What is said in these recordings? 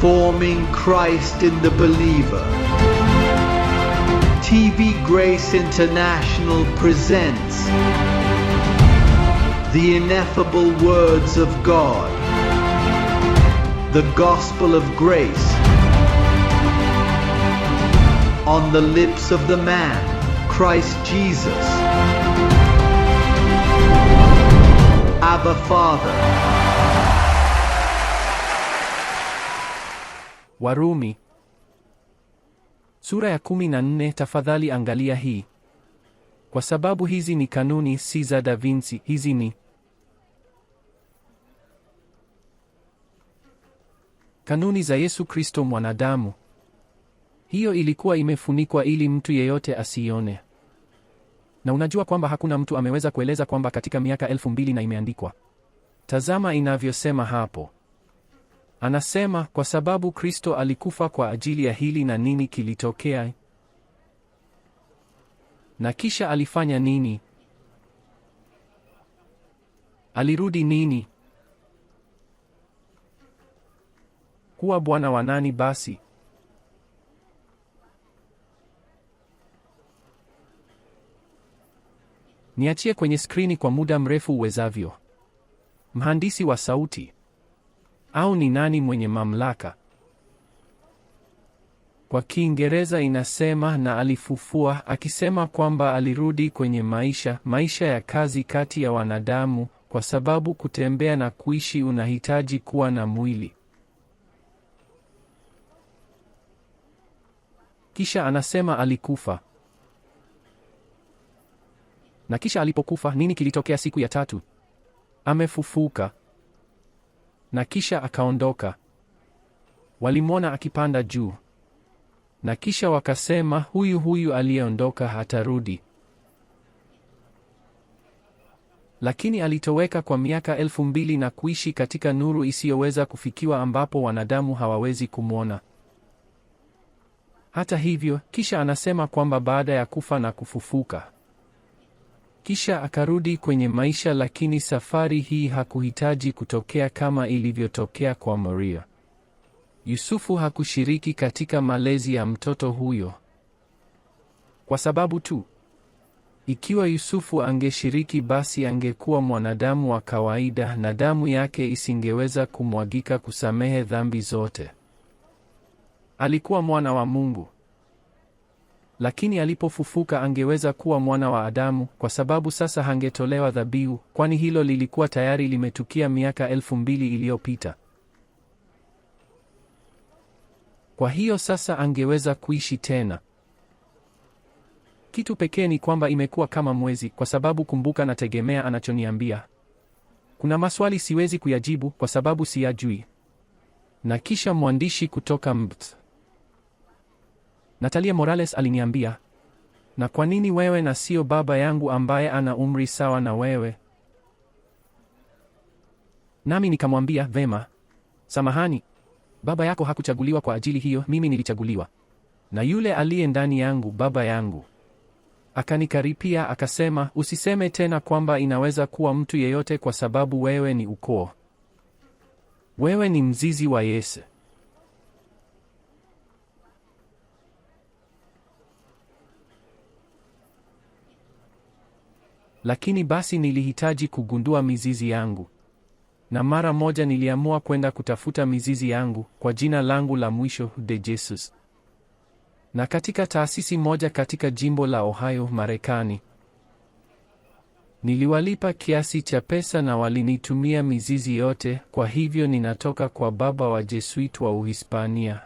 Forming Christ in the Believer. TV Grace International presents the ineffable words of God, the gospel of grace, on the lips of the man, Christ Jesus. Abba Father. Warumi sura ya 14. Tafadhali angalia hii. Kwa sababu hizi ni kanuni, si za Da Vinci. Hizi ni kanuni za Yesu Kristo mwanadamu. Hiyo ilikuwa imefunikwa ili mtu yeyote asione. Na unajua kwamba hakuna mtu ameweza kueleza kwamba katika miaka 2000 na imeandikwa. Tazama inavyosema hapo. Anasema kwa sababu Kristo alikufa kwa ajili ya hili, na nini kilitokea? Na kisha alifanya nini? Alirudi nini? Kuwa Bwana wa nani basi? Niachie kwenye skrini kwa muda mrefu uwezavyo. Mhandisi wa sauti? Au ni nani mwenye mamlaka? Kwa Kiingereza inasema na alifufua, akisema kwamba alirudi kwenye maisha ya kazi kati ya wanadamu, kwa sababu kutembea na kuishi unahitaji kuwa na mwili. Kisha anasema alikufa. Na kisha alipokufa, nini kilitokea siku ya tatu? Amefufuka. Na kisha akaondoka. Walimwona akipanda juu. Na kisha wakasema, huyu aliyeondoka hatarudi. Lakini alitoweka kwa miaka 2000 na kuishi katika nuru isiyoweza kufikiwa, ambapo wanadamu hawawezi kumwona. Hata hivyo, kisha anasema kwamba baada ya kufa na kufufuka, kisha akarudi kwenye maisha, lakini safari hii hakuhitaji kutokea kama ilivyotokea kwa Maria. Yusufu hakushiriki katika malezi ya mtoto huyo. Kwa sababu tu, ikiwa Yusufu angeshiriki, basi angekuwa mwanadamu wa kawaida na damu yake isingeweza kumwagika kusamehe dhambi zote. Alikuwa mwana wa Mungu. Lakini alipofufuka angeweza kuwa mwana wa Adamu, kwa sababu sasa hangetolewa dhabihu, kwani hilo lilikuwa tayari limetukia miaka 2000 iliyopita. Kwa hiyo sasa angeweza kuishi tena. Kitu pekee ni kwamba imekuwa kama mwezi, kwa sababu kumbuka, nategemea anachoniambia. Kuna maswali siwezi kuyajibu kwa sababu siyajui. Na kisha mwandishi kutoka MBT, Natalia Morales, aliniambia, na kwa nini wewe na sio baba yangu ambaye ana umri sawa na wewe? Nami nikamwambia, vema, samahani, baba yako hakuchaguliwa kwa ajili hiyo, mimi nilichaguliwa na yule aliye ndani yangu, baba yangu. Akanikaripia akasema, usiseme tena kwamba inaweza kuwa mtu yeyote, kwa sababu wewe ni ukoo. Wewe ni mzizi wa Yese. Lakini basi nilihitaji kugundua mizizi yangu. Na mara moja niliamua kwenda kutafuta mizizi yangu kwa jina langu la mwisho, De Jesus. Na katika taasisi moja katika jimbo la Ohio, Marekani. Niliwalipa kiasi cha pesa na walinitumia mizizi yote, kwa hivyo ninatoka kwa baba wa Jesuit wa Uhispania.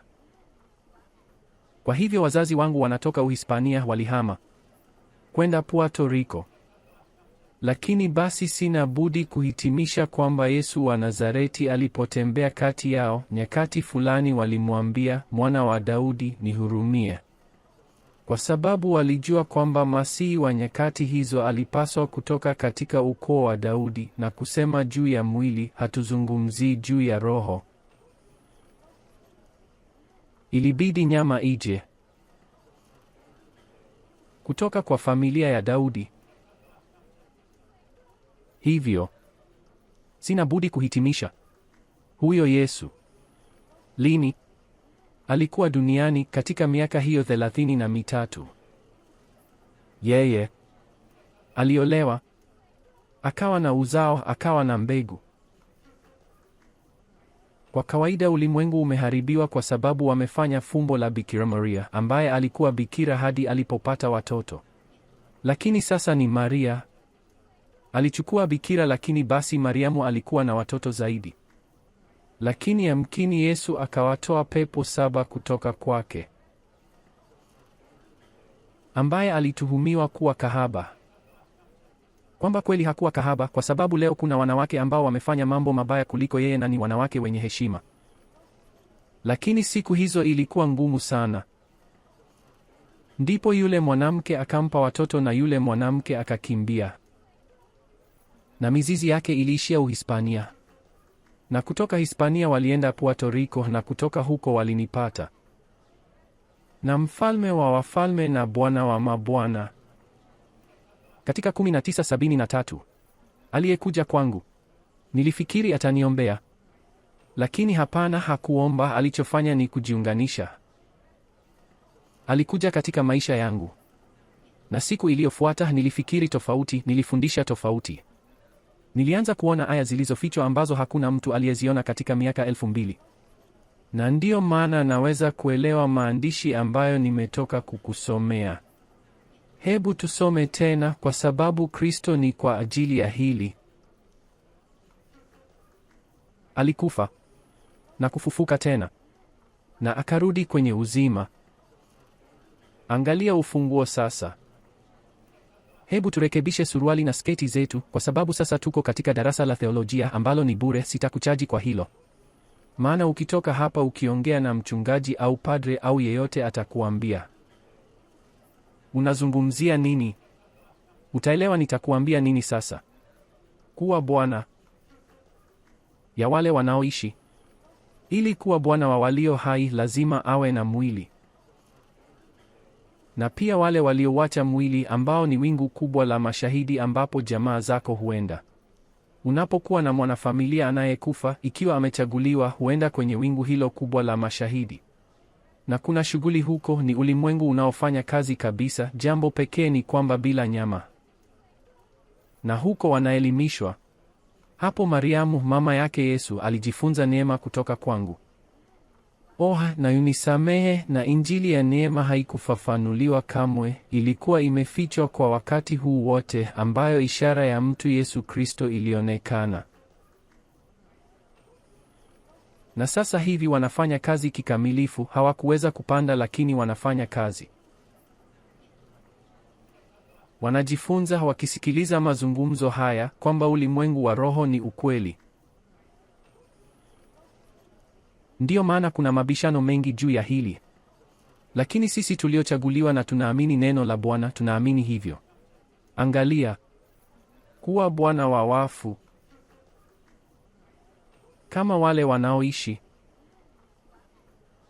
Kwa hivyo wazazi wangu wanatoka Uhispania, walihama kwenda Puerto Rico. Lakini basi sina budi kuhitimisha kwamba Yesu wa Nazareti alipotembea kati yao, nyakati fulani walimwambia, Mwana wa Daudi, nihurumie. Kwa sababu walijua kwamba Masihi wa nyakati hizo alipaswa kutoka katika ukoo wa Daudi, na kusema juu ya mwili, hatuzungumzii juu ya roho. Ilibidi nyama ije kutoka kwa familia ya Daudi. Hivyo sina budi kuhitimisha. Huyo Yesu lini alikuwa duniani katika miaka hiyo 33. Yeye aliolewa, akawa na uzao, akawa na mbegu. Kwa kawaida ulimwengu umeharibiwa kwa sababu wamefanya fumbo la Bikira Maria, ambaye alikuwa bikira hadi alipopata watoto. Lakini sasa ni Maria alichukua bikira, lakini basi Mariamu alikuwa na watoto zaidi. Lakini yamkini Yesu akawatoa pepo 7 kutoka kwake, ambaye alituhumiwa kuwa kahaba. Kwamba kweli hakuwa kahaba, kwa sababu leo kuna wanawake ambao wamefanya mambo mabaya kuliko yeye na ni wanawake wenye heshima. Lakini siku hizo ilikuwa ngumu sana. Ndipo yule mwanamke akampa watoto na yule mwanamke akakimbia. Na mizizi yake iliishia Uhispania. Na kutoka Hispania walienda Puerto Rico, na kutoka huko walinipata. Na mfalme wa wafalme na bwana wa mabwana. Katika 1973 aliyekuja kwangu, nilifikiri ataniombea. Lakini hapana, hakuomba. Alichofanya ni kujiunganisha. Alikuja katika maisha yangu. Na siku iliyofuata nilifikiri tofauti, nilifundisha tofauti. Nilianza kuona aya zilizofichwa ambazo hakuna mtu aliyeziona katika miaka 2000. Na ndiyo maana naweza kuelewa maandishi ambayo nimetoka kukusomea. Hebu tusome tena, kwa sababu Kristo ni kwa ajili ya hili. Alikufa na kufufuka tena na akarudi kwenye uzima. Angalia ufunguo sasa. Hebu turekebishe suruali na sketi zetu, kwa sababu sasa tuko katika darasa la theolojia ambalo ni bure. Sitakuchaji kwa hilo. Maana ukitoka hapa ukiongea na mchungaji au padre au yeyote atakuambia, unazungumzia nini? Utaelewa nitakuambia nini sasa. Kuwa bwana ya wale wanaoishi. Ili kuwa bwana wa walio hai lazima awe na mwili. Na pia wale waliowacha mwili, ambao ni wingu kubwa la mashahidi ambapo jamaa zako huenda. Unapokuwa na mwanafamilia anayekufa, ikiwa amechaguliwa, huenda kwenye wingu hilo kubwa la mashahidi. Na kuna shughuli huko, ni ulimwengu unaofanya kazi kabisa. Jambo pekee ni kwamba bila nyama. Na huko wanaelimishwa. Hapo Mariamu mama yake Yesu alijifunza neema kutoka kwangu. Na unisamehe, na injili ya neema haikufafanuliwa kamwe, ilikuwa imefichwa kwa wakati huu wote, ambayo ishara ya mtu Yesu Kristo ilionekana. Na sasa hivi wanafanya kazi kikamilifu. Hawakuweza kupanda, lakini wanafanya kazi. Wanajifunza wakisikiliza mazungumzo haya kwamba ulimwengu wa roho ni ukweli. Ndiyo maana kuna mabishano mengi juu ya hili. Lakini sisi tuliochaguliwa na tunaamini neno la Bwana, tunaamini hivyo. Angalia, kuwa bwana wa wafu kama wale wanaoishi.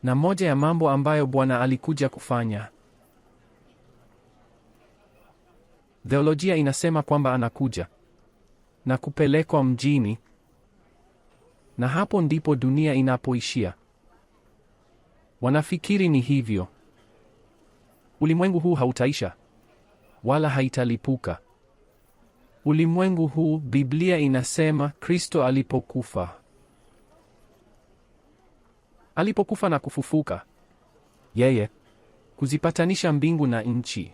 Na moja ya mambo ambayo Bwana alikuja kufanya, theolojia inasema kwamba anakuja na kupelekwa mjini. Na hapo ndipo dunia inapoishia. Wanafikiri ni hivyo. Ulimwengu huu hautaisha wala haitalipuka. Ulimwengu huu, Biblia inasema, Kristo alipokufa na kufufuka, yeye kuzipatanisha mbingu na nchi.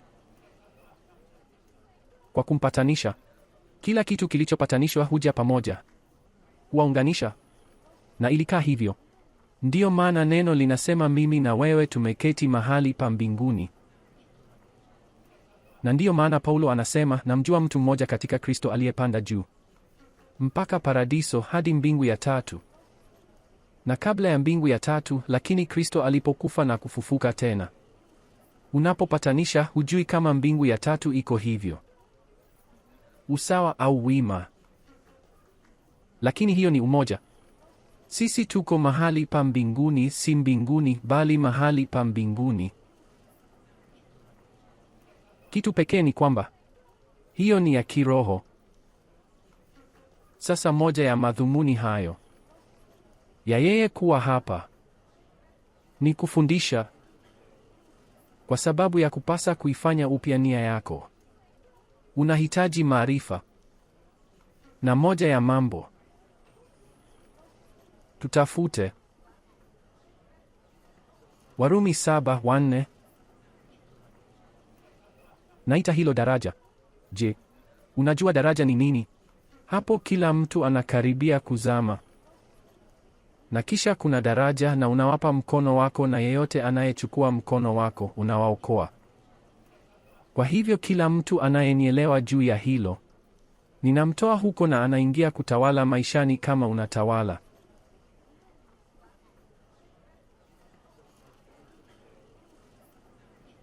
Kwa kumpatanisha, kila kitu kilichopatanishwa huja pamoja, huwaunganisha. Na ilikaa hivyo. Ndiyo maana neno linasema mimi na wewe tumeketi mahali pa mbinguni. Na ndiyo maana Paulo anasema, namjua mtu mmoja katika Kristo aliyepanda juu mpaka paradiso, hadi mbingu ya 3. Na kabla ya mbingu ya 3, lakini Kristo alipokufa na kufufuka tena. Unapopatanisha, hujui kama mbingu ya 3 iko hivyo, usawa au wima. Lakini hiyo ni umoja. Sisi tuko mahali pa mbinguni, si mbinguni, bali mahali pa mbinguni. Kitu pekee ni kwamba hiyo ni ya kiroho. Sasa moja ya madhumuni hayo ya yeye kuwa hapa Ni kufundisha. Kwa sababu ya kupasa kuifanya upya nia yako, unahitaji maarifa. Na moja ya mambo tutafute, Warumi 7:4. Naita hilo daraja. Je, unajua daraja ni nini? Hapo kila mtu anakaribia kuzama. Na kisha kuna daraja, na unawapa mkono wako, na yeyote anayechukua mkono wako unawaokoa. Kwa hivyo kila mtu anayenielewa juu ya hilo, ninamtoa huko na anaingia kutawala maishani kama unatawala.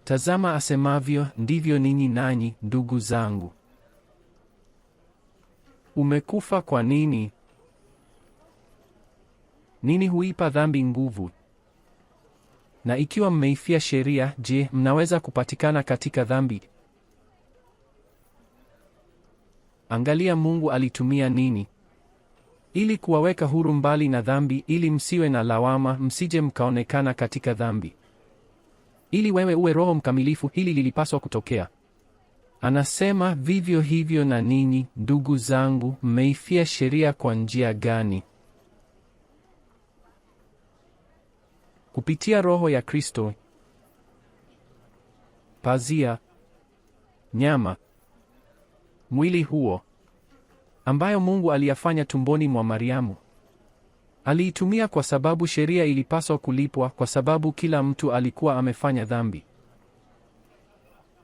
Tazama asemavyo, ndivyo ninyi nanyi, ndugu zangu. Umekufa kwa nini? Nini huipa dhambi nguvu? Na ikiwa mmeifia sheria, je, mnaweza kupatikana katika dhambi? Angalia Mungu alitumia nini ili kuwaweka huru mbali na dhambi, ili msiwe na lawama, msije mkaonekana katika dhambi. Ili wewe uwe roho mkamilifu, hili lilipaswa kutokea. Anasema vivyo hivyo na ninyi, ndugu zangu, mmeifia sheria kwa njia gani? Kupitia Roho ya Kristo. Pazia, nyama, mwili huo ambayo Mungu aliyafanya tumboni mwa Mariamu. Aliitumia kwa sababu sheria ilipaswa kulipwa, kwa sababu kila mtu alikuwa amefanya dhambi.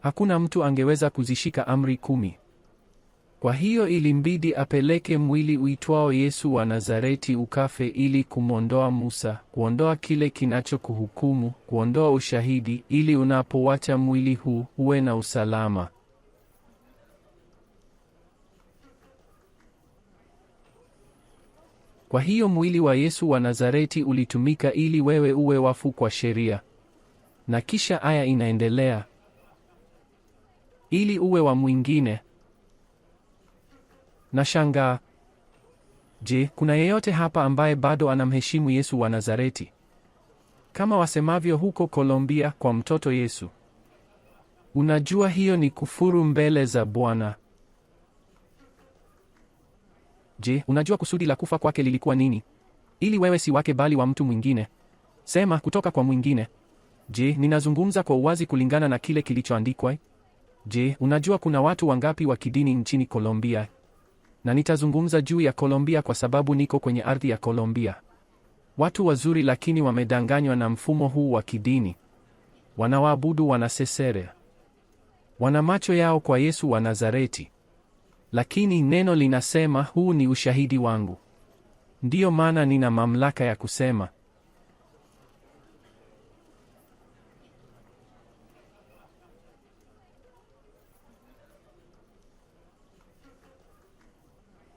Hakuna mtu angeweza kuzishika amri 10. Kwa hiyo ilimbidi apeleke mwili uitwao Yesu wa Nazareti ukafe, ili kumwondoa Musa, kuondoa kile kinachokuhukumu, kuondoa ushahidi, ili unapowacha mwili huu uwe na usalama. Kwa hiyo mwili wa Yesu wa Nazareti ulitumika ili wewe uwe wafu kwa sheria. Na kisha aya inaendelea, ili uwe wa mwingine. Nashangaa. Je, kuna yeyote hapa ambaye bado anamheshimu Yesu wa Nazareti? Kama wasemavyo huko Colombia kwa mtoto Yesu. Unajua hiyo ni kufuru mbele za Bwana. Je, unajua kusudi la kufa kwake lilikuwa nini? Ili wewe si wake bali wa mtu mwingine. Sema kutoka kwa mwingine. Je, ninazungumza kwa uwazi kulingana na kile kilichoandikwa? Je, unajua kuna watu wangapi wa kidini nchini Colombia? Na nitazungumza juu ya Colombia kwa sababu niko kwenye ardhi ya Colombia. Watu wazuri lakini wamedanganywa na mfumo huu wa kidini. Wanawaabudu wanasesere. Wana macho yao kwa Yesu wa Nazareti. Lakini neno linasema huu ni ushahidi wangu. Ndiyo maana nina mamlaka ya kusema.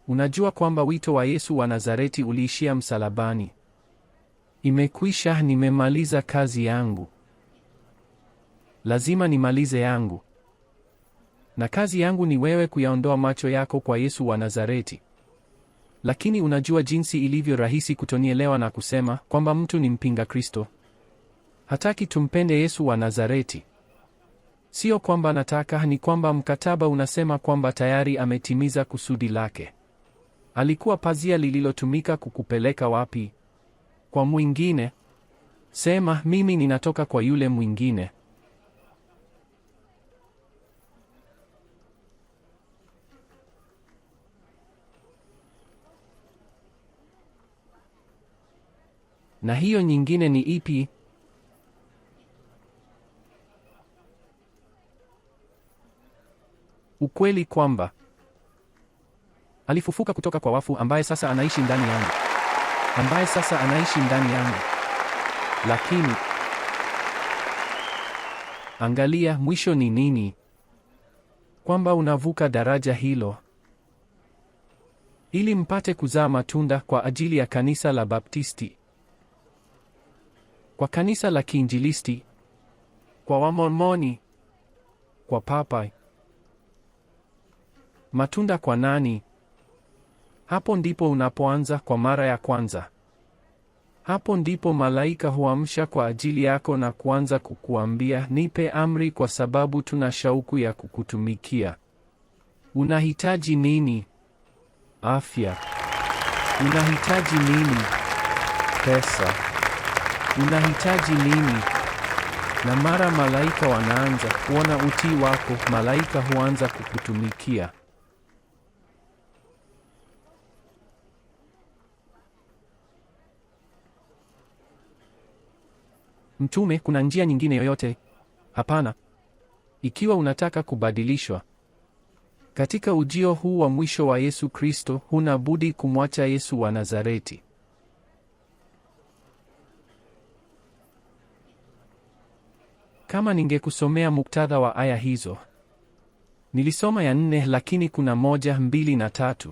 Unajua kwamba wito wa Yesu wa Nazareti uliishia msalabani. Imekwisha, nimemaliza kazi yangu. Lazima nimalize yangu. Na kazi yangu ni wewe kuyaondoa macho yako kwa Yesu wa Nazareti. Lakini unajua jinsi ilivyo rahisi kutonielewa na kusema kwamba mtu ni mpinga Kristo. Hataki tumpende Yesu wa Nazareti. Sio kwamba nataka, ni kwamba mkataba unasema kwamba tayari ametimiza kusudi lake. Alikuwa pazia lililotumika kukupeleka wapi? Kwa mwingine. Sema, mimi ninatoka kwa yule mwingine. Na hiyo nyingine ni ipi? Ukweli kwamba alifufuka kutoka kwa wafu, ambaye sasa anaishi ndani yangu. Ambaye sasa anaishi ndani yangu. Lakini angalia, mwisho ni nini? Kwamba unavuka daraja hilo ili mpate kuzaa matunda kwa ajili ya kanisa la Baptisti, kwa kanisa la Kiinjilisti, kwa Wamormoni, kwa Papa. Matunda kwa nani? Hapo ndipo unapoanza kwa mara ya kwanza. Hapo ndipo malaika huamsha kwa ajili yako na kuanza kukuambia, nipe amri kwa sababu tuna shauku ya kukutumikia. Unahitaji nini? Afya. Unahitaji nini? Pesa. Unahitaji nini? Na mara malaika wanaanza kuona utii wako, malaika huanza kukutumikia. Mtume, kuna njia nyingine yoyote? Hapana. Ikiwa unataka kubadilishwa katika ujio huu wa mwisho wa Yesu Kristo, huna budi kumwacha Yesu wa Nazareti. Kama ningekusomea muktadha wa aya hizo. Nilisoma ya 4, lakini kuna 1, 2 na 3.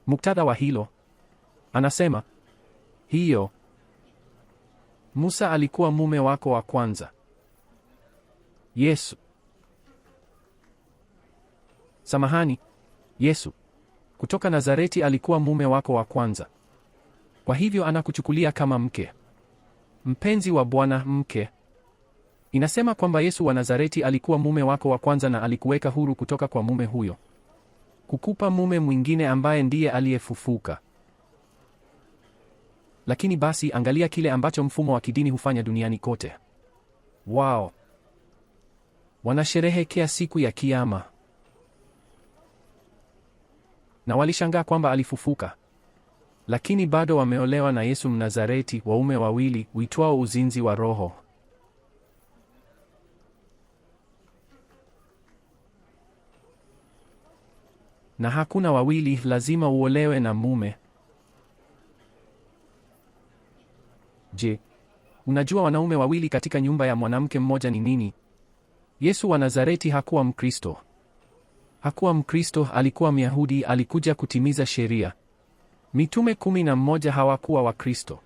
Muktadha wa hilo. Anasema, hiyo Musa alikuwa mume wako wa kwanza. Yesu kutoka Nazareti alikuwa mume wako wa kwanza. Kwa hivyo anakuchukulia kama mke. Mpenzi wa Bwana, mke. Inasema kwamba Yesu wa Nazareti alikuwa mume wako wa kwanza na alikuweka huru kutoka kwa mume huyo, kukupa mume mwingine ambaye ndiye aliyefufuka. Lakini basi angalia kile ambacho mfumo wa kidini hufanya duniani kote. Wao wanasherehekea siku ya Kiyama. Na walishangaa kwamba alifufuka. Lakini bado wameolewa na Yesu Mnazareti, waume wawili, uitwao uzinzi wa roho. Na hakuna wawili, lazima uolewe na mume. Je, unajua wanaume wawili katika nyumba ya mwanamke mmoja ni nini? Yesu wa Nazareti hakuwa Mkristo. Hakuwa Mkristo, alikuwa Myahudi, alikuja kutimiza sheria. Mitume 11 hawakuwa Wakristo.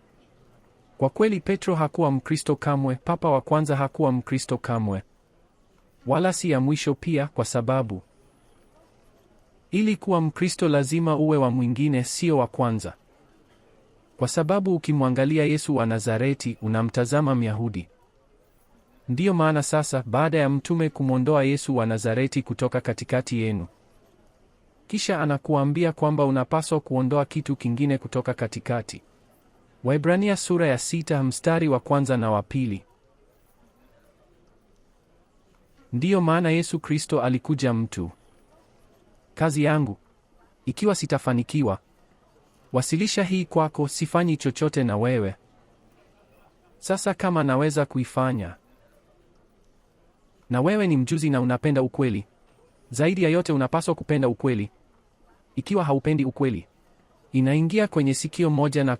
Kwa kweli Petro hakuwa Mkristo kamwe, Papa wa kwanza hakuwa Mkristo kamwe. Wala si ya mwisho pia, kwa sababu ili kuwa Mkristo lazima uwe wa mwingine, sio wa kwanza. Kwa sababu ukimwangalia Yesu wa Nazareti, unamtazama Myahudi. Ndiyo maana sasa, baada ya mtume kumwondoa Yesu wa Nazareti kutoka katikati yenu, kisha anakuambia kwamba unapaswa kuondoa kitu kingine kutoka katikati. Waebrania sura ya 6 mstari wa 1 na wa 2. Ndiyo maana Yesu Kristo alikuja mtu. Kazi yangu, ikiwa sitafanikiwa wasilisha hii kwako, sifanyi chochote na wewe. Sasa kama naweza kuifanya, na wewe ni mjuzi na unapenda ukweli, zaidi ya yote unapaswa kupenda ukweli. Ikiwa haupendi ukweli, inaingia kwenye sikio moja na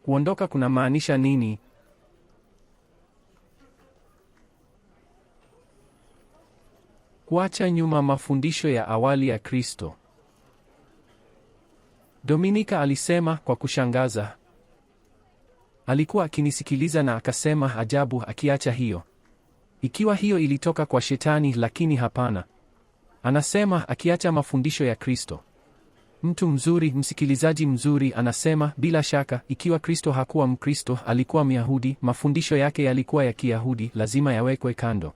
kuondoka. Kuna maanisha nini? Kuacha nyuma mafundisho ya awali ya Kristo. Dominika alisema kwa kushangaza. Alikuwa akinisikiliza na akasema, ajabu, akiacha hiyo. Ikiwa hiyo ilitoka kwa Shetani, lakini hapana. Anasema akiacha mafundisho ya Kristo. Mtu mzuri, msikilizaji mzuri, anasema bila shaka, ikiwa Kristo hakuwa Mkristo, alikuwa Myahudi, mafundisho yake yalikuwa ya Kiyahudi, lazima yawekwe kando.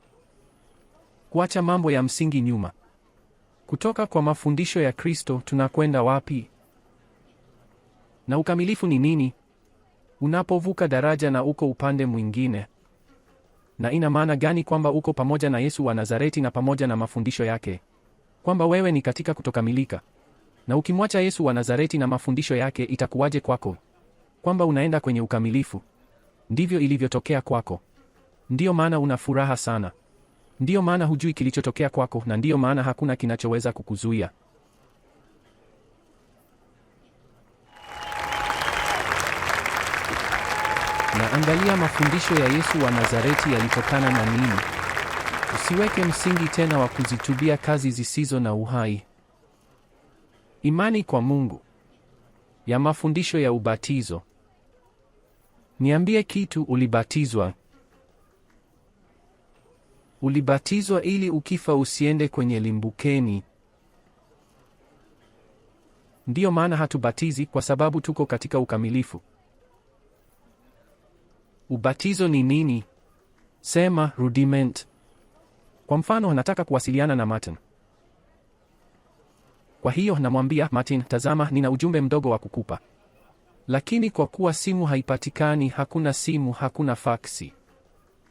Kuacha mambo ya msingi nyuma. Kutoka kwa mafundisho ya Kristo tunakwenda wapi? Na ukamilifu ni nini? Unapovuka daraja na uko upande mwingine. Na ina maana gani kwamba uko pamoja na Yesu wa Nazareti na pamoja na mafundisho yake? Kwamba wewe ni katika kutokamilika. Na ukimwacha Yesu wa Nazareti na mafundisho yake, itakuwaje kwako? Kwamba unaenda kwenye ukamilifu. Ndivyo ilivyotokea kwako. Ndiyo maana una furaha sana. Ndiyo maana hujui kilichotokea kwako, na ndiyo maana hakuna kinachoweza kukuzuia. Na angalia mafundisho ya Yesu wa Nazareti yalitokana na nini? Usiweke msingi tena wa kuzitubia kazi zisizo na uhai. Imani kwa Mungu. Ya mafundisho ya ubatizo. Niambie kitu, ulibatizwa? Ulibatizwa ili ukifa usiende kwenye limbukeni. Ndiyo maana hatubatizi kwa sababu tuko katika ukamilifu. Ubatizo ni nini? Sema rudiment. Kwa mfano, nataka kuwasiliana na Martin. Kwa hiyo namwambia Martin, tazama, nina ujumbe mdogo wa kukupa. Lakini kwa kuwa simu haipatikani, hakuna simu, hakuna faksi.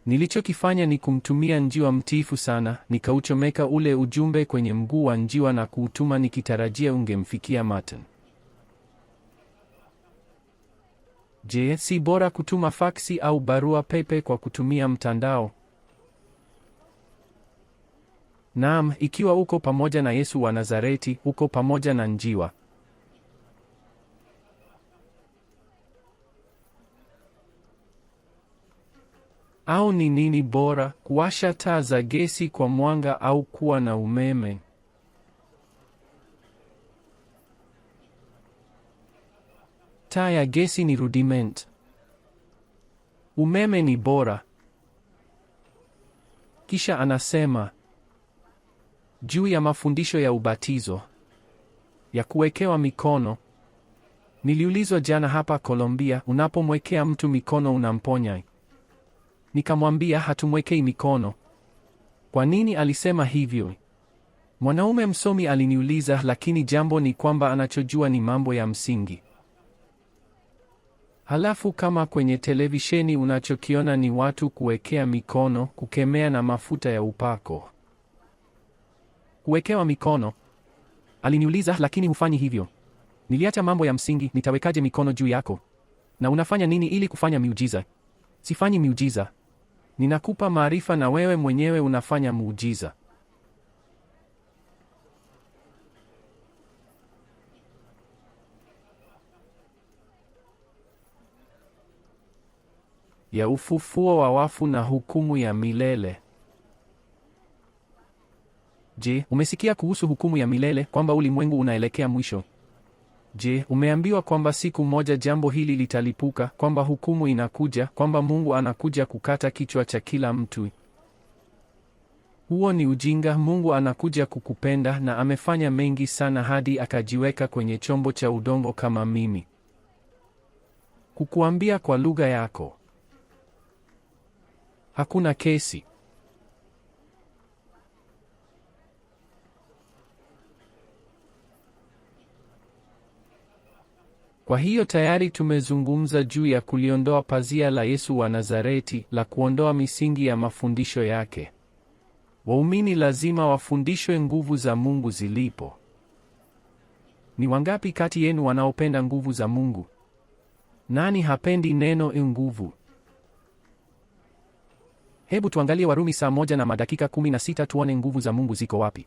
Nilichokifanya ni kumtumia njiwa mtiifu sana, nikauchomeka ule ujumbe kwenye mguu wa njiwa na kuutuma nikitarajia ungemfikia Martin. Je, si bora kutuma faksi au barua pepe kwa kutumia mtandao? Naam, ikiwa uko pamoja na Yesu wa Nazareti, uko pamoja na njiwa. Au ni nini bora, kuwasha taa za gesi kwa mwanga au kuwa na umeme? Taa ya gesi ni rudiment. Umeme ni bora. Kisha anasema juu ya mafundisho ya ubatizo, ya kuwekewa mikono. Niliulizwa jana hapa Colombia, unapomwekea mtu mikono unamponya? Nikamwambia hatumwekei mikono. Kwa nini alisema hivyo? Mwanaume msomi aliniuliza, lakini jambo ni kwamba anachojua ni mambo ya msingi. Halafu kama kwenye televisheni unachokiona ni watu kuwekea mikono, kukemea na mafuta ya upako. Kuwekewa mikono. Aliniuliza, lakini hufanyi hivyo. Niliacha mambo ya msingi, nitawekaje mikono juu yako? Na unafanya nini ili kufanya miujiza? Sifanyi miujiza. Ninakupa maarifa na wewe mwenyewe unafanya muujiza. Ya ufufuo wa wafu na hukumu ya milele. Je, umesikia kuhusu hukumu ya milele, kwamba ulimwengu unaelekea mwisho? Je, umeambiwa kwamba siku moja jambo hili litalipuka, kwamba hukumu inakuja, kwamba Mungu anakuja kukata kichwa cha kila mtu? Huo ni ujinga. Mungu anakuja kukupenda na amefanya mengi sana hadi akajiweka kwenye chombo cha udongo kama mimi. Kukuambia kwa lugha yako. Hakuna kesi. Kwa hiyo tayari tumezungumza juu ya kuliondoa pazia la Yesu wa Nazareti, la kuondoa misingi ya mafundisho yake. Waumini lazima wafundishwe nguvu za Mungu zilipo. Ni wangapi kati yenu wanaopenda nguvu za Mungu? Nani hapendi neno nguvu? Hebu tuangalie Warumi 1:16 tuone nguvu za Mungu ziko wapi.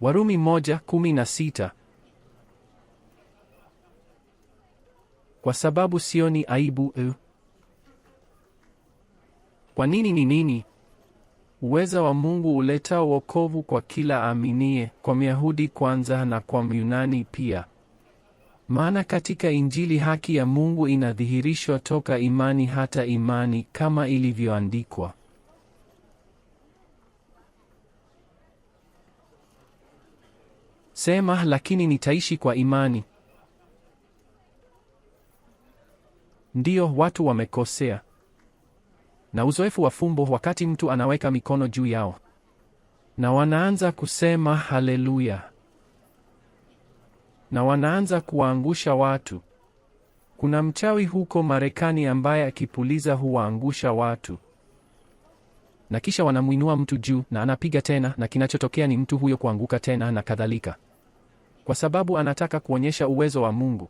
Warumi 1:16. Kwa sababu sioni aibu. Kwa nini? Ni nini? Uweza wa Mungu uleta wokovu kwa kila aminie, kwa Myahudi kwanza na kwa Myunani pia. Maana katika Injili haki ya Mungu inadhihirishwa toka imani hata imani, kama ilivyoandikwa. Sema, lakini nitaishi kwa imani. Ndiyo, watu wamekosea. Na uzoefu wa fumbo, wakati mtu anaweka mikono juu yao na wanaanza kusema haleluya, na wanaanza kuwaangusha watu. Kuna mchawi huko Marekani ambaye akipuliza huwaangusha watu, na kisha wanamuinua mtu juu na anapiga tena, na kinachotokea ni mtu huyo kuanguka tena na kadhalika, kwa sababu anataka kuonyesha uwezo wa Mungu.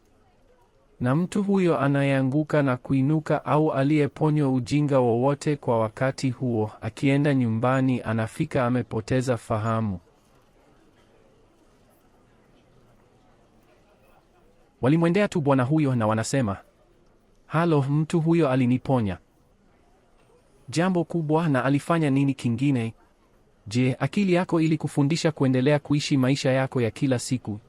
Na mtu huyo anayeanguka na kuinuka au aliyeponywa ujinga wowote kwa wakati huo, akienda nyumbani anafika amepoteza fahamu. Walimwendea tu bwana huyo na wanasema, halo, mtu huyo aliniponya. Jambo kubwa. Na alifanya nini kingine? Je, akili yako ili kufundisha kuendelea kuishi maisha yako ya kila siku?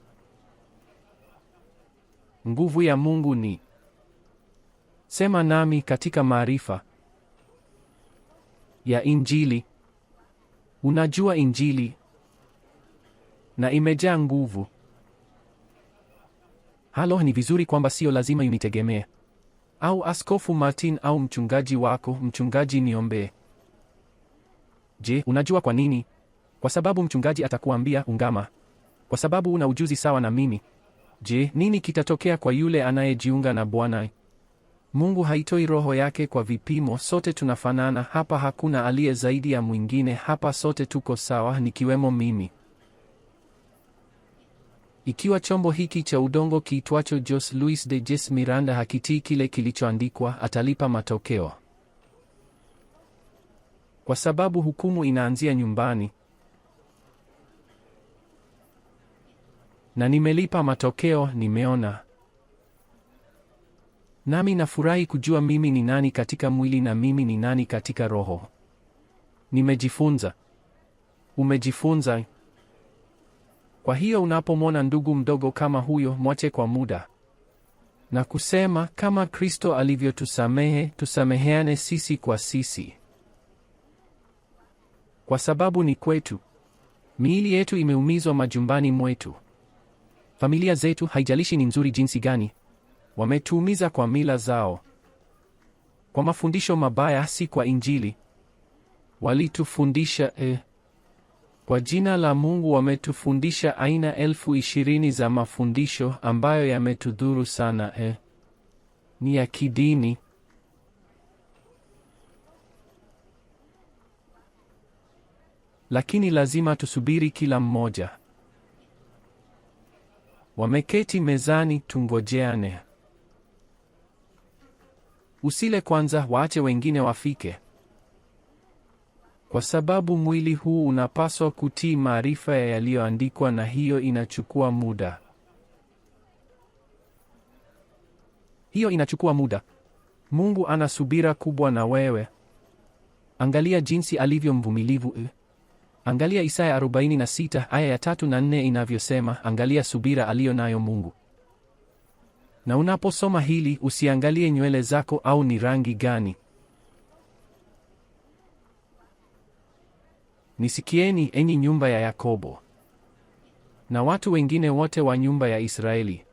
Nguvu ya Mungu ni, sema nami, katika maarifa ya Injili. Unajua Injili na imejaa nguvu. Halo, ni vizuri kwamba sio lazima unitegemee. Au Askofu Martin au mchungaji wako, mchungaji niombee. Je, unajua kwa nini? Kwa sababu mchungaji atakuambia ungama. Kwa sababu una ujuzi sawa na mimi. Je, nini kitatokea kwa yule anayejiunga na Bwana? Mungu haitoi roho yake kwa vipimo. Sote tunafanana hapa, hakuna aliye zaidi ya mwingine hapa, sote tuko sawa, nikiwemo mimi. Ikiwa chombo hiki cha udongo kiitwacho Jose Luis de Jes Miranda hakitii kile kilichoandikwa, atalipa matokeo. Kwa sababu hukumu inaanzia nyumbani. Na nimelipa matokeo, nimeona. Nami nafurahi kujua mimi ni nani katika mwili na mimi ni nani katika roho. Nimejifunza. Umejifunza? Kwa hiyo unapomwona ndugu mdogo kama huyo, mwache kwa muda na kusema, kama Kristo alivyotusamehe, tusameheane sisi kwa sisi. Kwa sababu ni kwetu. Miili yetu imeumizwa majumbani mwetu. Familia zetu, haijalishi ni nzuri jinsi gani, wametuumiza kwa mila zao, kwa mafundisho mabaya, si kwa Injili. Walitufundisha kwa jina la Mungu wametufundisha aina 20,000 za mafundisho ambayo yametudhuru sana. Ni ya kidini. Lakini lazima tusubiri kila mmoja. Wameketi mezani, tungojeane. Usile kwanza, waache wengine wafike. Kwa sababu mwili huu unapaswa kutii maarifa ya yaliyoandikwa, na hiyo inachukua muda. Hiyo inachukua muda. Mungu ana subira kubwa na wewe. Angalia jinsi alivyo mvumilivu. Angalia Isaya 46 aya ya 3 na 4 inavyosema, angalia subira aliyo nayo Mungu. Na unaposoma hili, usiangalie nywele zako au ni rangi gani. Nisikieni, enyi nyumba ya Yakobo, na watu wengine wote wa nyumba ya Israeli,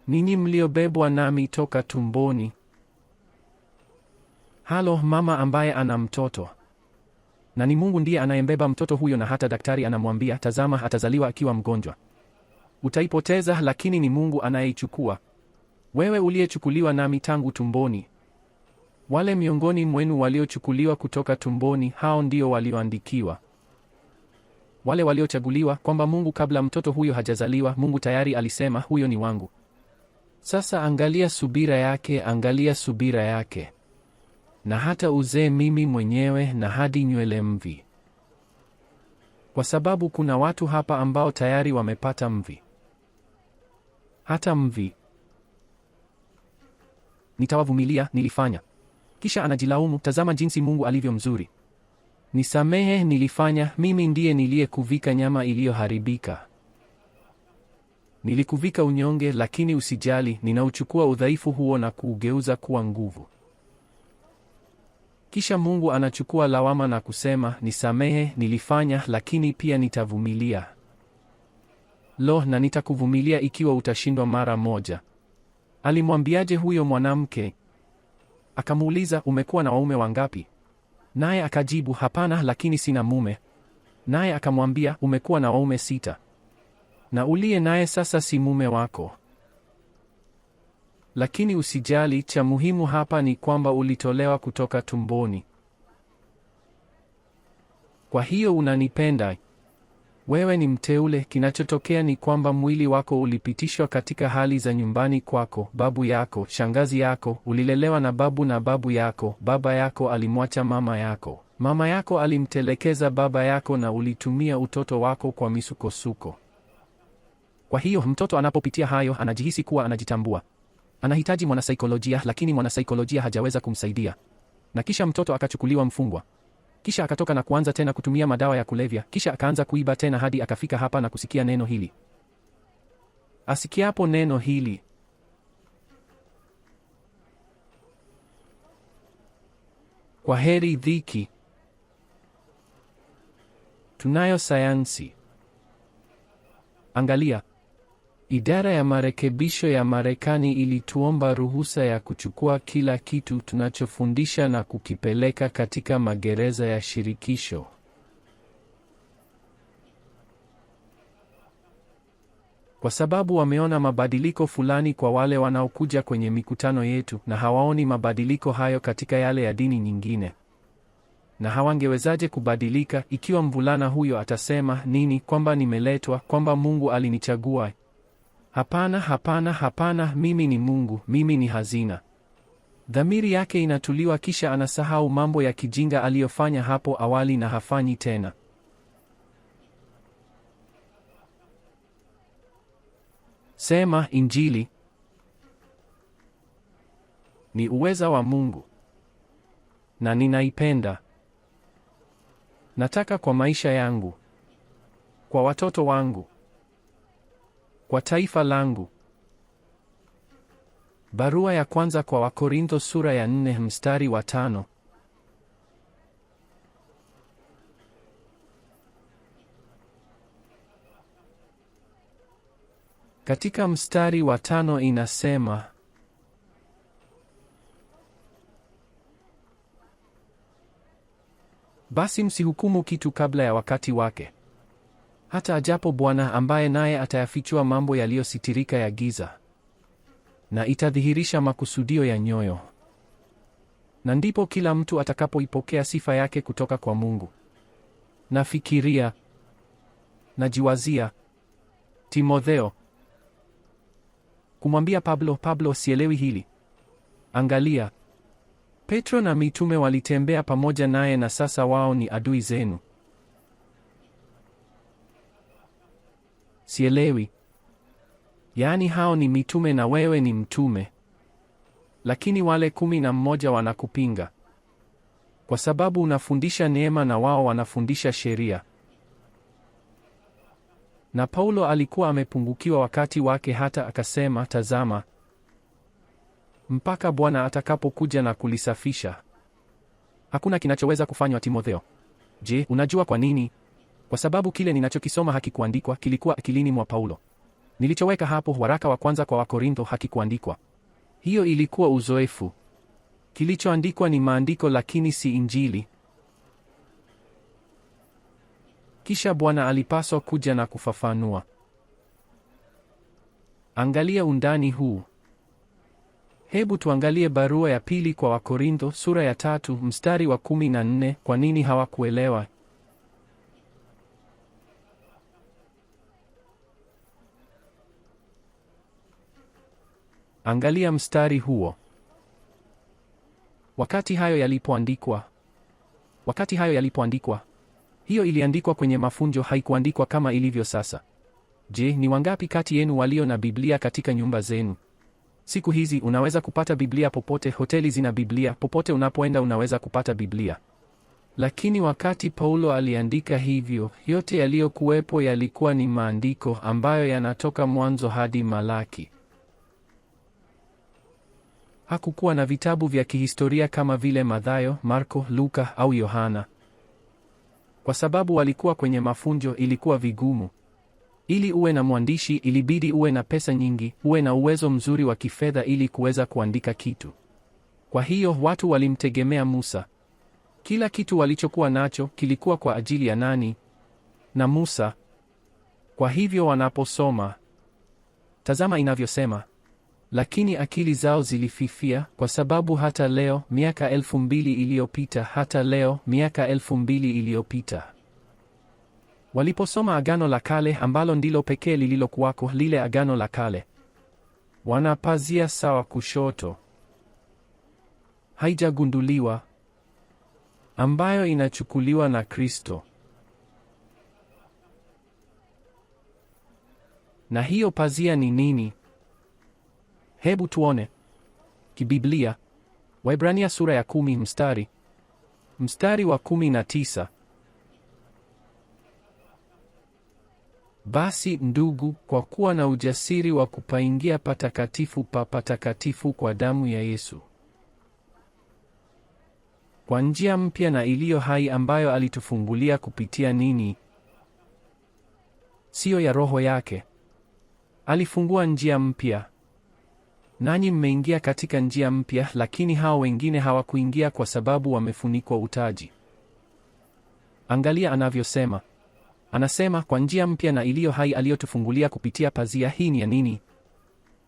ninyi mliobebwa nami toka tumboni. Halo, mama ambaye ana mtoto. Na ni Mungu ndiye anayembeba mtoto huyo, na hata daktari anamwambia, tazama, atazaliwa akiwa mgonjwa. Utaipoteza, lakini ni Mungu anayeichukua. Wewe uliyechukuliwa nami tangu tumboni. Wale miongoni mwenu waliochukuliwa kutoka tumboni, hao ndio walioandikiwa. Wale waliochaguliwa, kwamba Mungu kabla mtoto huyo hajazaliwa, Mungu tayari alisema, huyo ni wangu. Sasa angalia subira yake, angalia subira yake. Na hata uzee mimi mwenyewe, na hadi nywele mvi. Kwa sababu kuna watu hapa ambao tayari wamepata mvi. Hata mvi. Nitawavumilia, nilifanya. Kisha anajilaumu, tazama jinsi Mungu alivyo mzuri. Nisamehe, nilifanya, mimi ndiye niliyekuvika nyama iliyoharibika. Nilikuvika unyonge, lakini usijali, ninauchukua udhaifu huo na kuugeuza kuwa nguvu. Kisha Mungu anachukua lawama na kusema, nisamehe, nilifanya, lakini pia nitavumilia. Lo, na nitakuvumilia ikiwa utashindwa mara moja. Alimwambiaje huyo mwanamke? Akamuuliza, umekuwa na waume wangapi? Naye akajibu, hapana, lakini sina mume. Naye akamwambia, umekuwa na waume 6. Na uliye naye sasa si mume wako. Lakini usijali, cha muhimu hapa ni kwamba ulitolewa kutoka tumboni. Kwa hiyo unanipenda. Wewe ni mteule. Kinachotokea ni kwamba mwili wako ulipitishwa katika hali za nyumbani kwako, babu yako, shangazi yako, ulilelewa na babu yako, baba yako alimwacha mama yako, mama yako alimtelekeza baba yako, na ulitumia utoto wako kwa misukosuko. Kwa hiyo mtoto anapopitia hayo, anajihisi kuwa anajitambua. Anahitaji mwanasaikolojia, lakini mwanasaikolojia hajaweza kumsaidia. Na kisha mtoto akachukuliwa mfungwa. Kisha akatoka na kuanza tena kutumia madawa ya kulevya. Kisha akaanza kuiba tena hadi akafika hapa na kusikia neno hili. Asikiapo neno hili, kwa heri dhiki. Tunayo sayansi. Angalia. Idara ya marekebisho ya Marekani ilituomba ruhusa ya kuchukua kila kitu tunachofundisha na kukipeleka katika magereza ya shirikisho. Kwa sababu wameona mabadiliko fulani kwa wale wanaokuja kwenye mikutano yetu, na hawaoni mabadiliko hayo katika yale ya dini nyingine. Na hawangewezaje kubadilika ikiwa mvulana huyo atasema nini, kwamba nimeletwa, kwamba Mungu alinichagua? Hapana, hapana, hapana, mimi ni Mungu, mimi ni hazina. Dhamiri yake inatuliwa, kisha anasahau mambo ya kijinga aliyofanya hapo awali na hafanyi tena. Sema Injili ni uweza wa Mungu, na ninaipenda. Nataka kwa maisha yangu, kwa watoto wangu, kwa taifa langu. Barua ya kwanza kwa Wakorintho sura ya 4 mstari wa 5. Katika mstari wa 5 inasema, basi msihukumu kitu kabla ya wakati wake, hata ajapo Bwana, ambaye naye atayafichua mambo yaliyositirika ya giza, na itadhihirisha makusudio ya nyoyo. Na ndipo kila mtu atakapoipokea sifa yake kutoka kwa Mungu. Nafikiria, najiwazia Timotheo kumwambia Pablo, sielewi hili. Angalia, Petro na mitume walitembea pamoja naye, na sasa wao ni adui zenu. Sielewi. Yaani hao ni mitume na wewe ni mtume, lakini wale 11 wanakupinga kwa sababu unafundisha neema na wao wanafundisha sheria. Na Paulo alikuwa amepungukiwa wakati wake, hata akasema, tazama, mpaka Bwana atakapokuja na kulisafisha, hakuna kinachoweza kufanywa. Timotheo, je, unajua kwa nini? Kwa sababu kile ninachokisoma hakikuandikwa, kilikuwa akilini mwa Paulo. Nilichoweka hapo, waraka wa kwanza kwa Wakorintho, hakikuandikwa. Hiyo ilikuwa uzoefu. Kilichoandikwa ni maandiko, lakini si Injili. Kisha Bwana alipaswa kuja na kufafanua. Angalia undani huu. Hebu tuangalie barua ya pili kwa Wakorintho sura ya 3 mstari wa 14. Kwa nini hawakuelewa? Angalia mstari huo. Wakati hayo yalipoandikwa, hiyo iliandikwa kwenye mafunjo, haikuandikwa kama ilivyo sasa. Je, ni wangapi kati yenu walio na Biblia katika nyumba zenu? Siku hizi unaweza kupata Biblia popote, hoteli zina Biblia, popote unapoenda unaweza kupata Biblia. Lakini wakati Paulo aliandika hivyo, yote yaliyokuwepo yalikuwa ni maandiko ambayo yanatoka Mwanzo hadi Malaki. Hakukuwa na vitabu vya kihistoria kama vile Mathayo, Marko, Luka au Yohana. Kwa sababu walikuwa kwenye mafunjo, ilikuwa vigumu. Ili uwe na mwandishi, ilibidi uwe na pesa nyingi, uwe na uwezo mzuri wa kifedha ili kuweza kuandika kitu. Kwa hiyo watu walimtegemea Musa. Kila kitu walichokuwa nacho kilikuwa kwa ajili ya nani? Na Musa. Kwa hivyo wanaposoma, tazama inavyosema, lakini akili zao zilififia, kwa sababu hata leo, miaka 2000 iliyopita, waliposoma Agano la Kale, ambalo ndilo pekee lililokuwako, lile Agano la Kale, wana pazia sawa kushoto, haijagunduliwa, ambayo inachukuliwa na Kristo. Na hiyo pazia ni nini? Hebu tuone kibiblia. Waebrania sura ya 10 mstari wa 19. Basi ndugu, kwa kuwa na ujasiri wa kupaingia patakatifu pa patakatifu kwa damu ya Yesu, kwa njia mpya na iliyo hai ambayo alitufungulia kupitia nini? Siyo ya Roho yake. Alifungua njia mpya. Nanyi mmeingia katika njia mpya, lakini hao wengine hawakuingia kwa sababu wamefunikwa utaji. Angalia anavyosema. Anasema kwa njia mpya na iliyo hai aliyotufungulia kupitia pazia. Hii ni ya nini?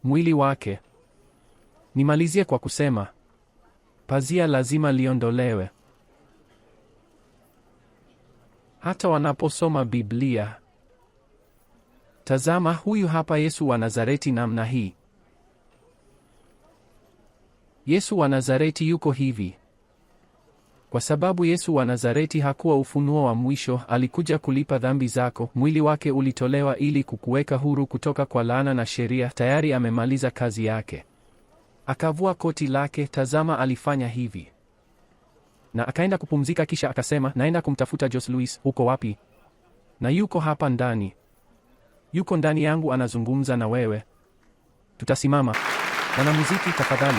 Mwili wake. Nimalizie kwa kusema pazia lazima liondolewe. Hata wanaposoma Biblia, tazama, huyu hapa Yesu wa Nazareti namna hii. Yesu wa Nazareti yuko hivi. Kwa sababu Yesu wa Nazareti hakuwa ufunuo wa mwisho, alikuja kulipa dhambi zako. Mwili wake ulitolewa ili kukuweka huru kutoka kwa laana na sheria. Tayari amemaliza kazi yake. Akavua koti lake, tazama alifanya hivi. Na akaenda kupumzika, kisha akasema, naenda kumtafuta Jose Luis. Uko wapi? Na yuko hapa ndani. Yuko ndani yangu, anazungumza na wewe. Tutasimama. Wanamuziki tafadhali.